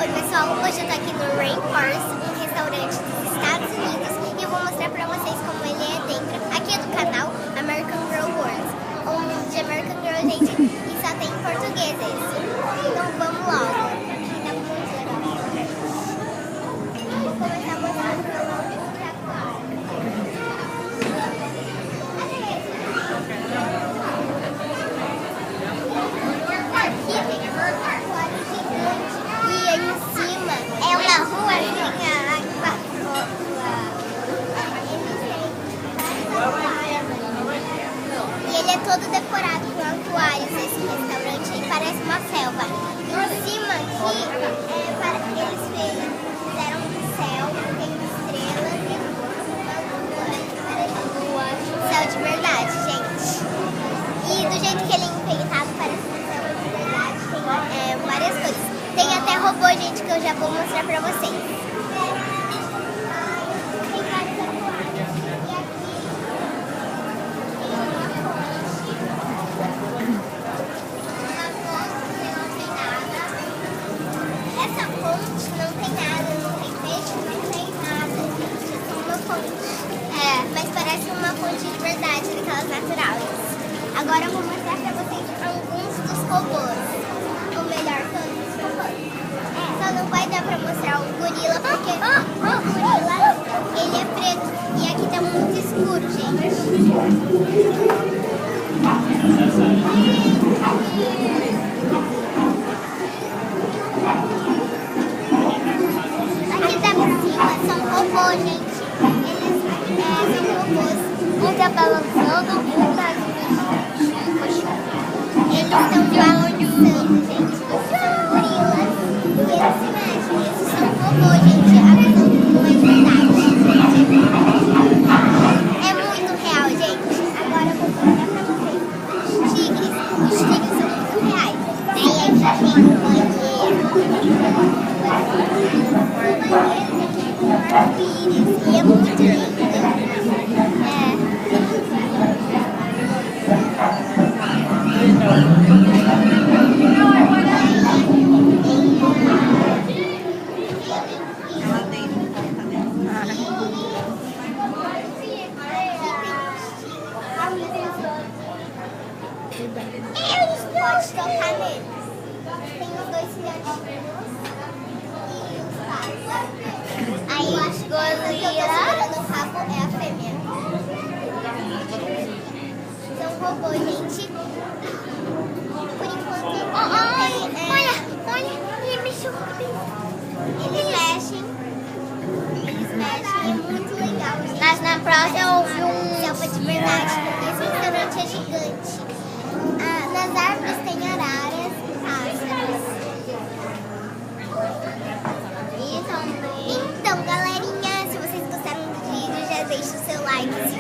Oi pessoal, hoje eu tô aqui no Rainforest, um restaurante dos Estados Unidos, e eu vou mostrar pra vocês como ele é dentro. Aqui é do canal American Girl World, onde American Girl, gente, e só tem em português esse. Então vamos logo. Tá muito legal. Vou começar mostrando pra vocês. Todo decorado com aquários, esse restaurante aí parece uma selva. Em cima aqui, eles fizeram um céu, tem estrelas e parece céu de verdade, gente. E do jeito que ele é enfeitado, parece um céu de verdade, tem várias coisas. Tem até robô, gente, que eu já vou mostrar pra vocês. Mas parece uma fonte de verdade, daquelas naturais. Agora eu vou mostrar pra vocês alguns dos robôs. Ou melhor, todos os robôs. Só não vai dar pra mostrar o gorila, porque o gorila, ele é preto. E aqui tá muito escuro, gente. Aqui tá por cima, são robôs, gente. São robôs. Um tá balançando, um tá eles estão balançando, gente. São gorilas. E eles se mexem. Esses são robôs, gente. A visão não é de verdade. É muito real, gente. Agora eu vou mostrar pra vocês os tigres. Os tigres são muito reais. Daí eles já tem um banheiro. E é muito lindo. Pode tocar neles. Tem os dois filhotinhos e os pais. Aí os gorilas, o rabo é a fêmea. São robôs, gente. Por enquanto, olha, ele mexeu com o cabelo. Eles mexem, é muito legal, gente. Mas na próxima eu ouvi selva de verdade. Esse restaurante é gigante. Nas árvores tem araras e pássaros. Então, galerinha, se vocês gostaram do vídeo, já deixa o seu like, se